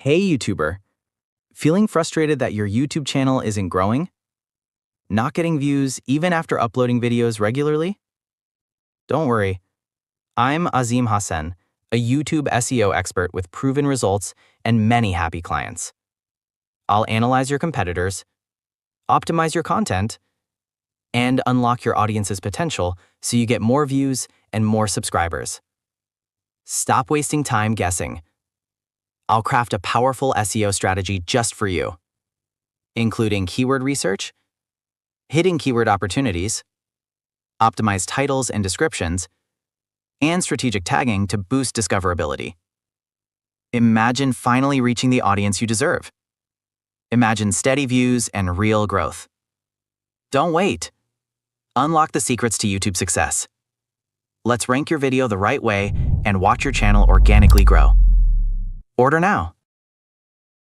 Hey YouTuber, feeling frustrated that your YouTube channel isn't growing? Not getting views even after uploading videos regularly? Don't worry, I'm Azim Hassan, a YouTube SEO expert with proven results and many happy clients. I'll analyze your competitors, optimize your content, and unlock your audience's potential so you get more views and more subscribers. Stop wasting time guessing. I'll craft a powerful SEO strategy just for you, including keyword research, hidden keyword opportunities, optimized titles and descriptions, and strategic tagging to boost discoverability. Imagine finally reaching the audience you deserve. Imagine steady views and real growth. Don't wait. Unlock the secrets to YouTube success. Let's rank your video the right way and watch your channel organically grow. Order now.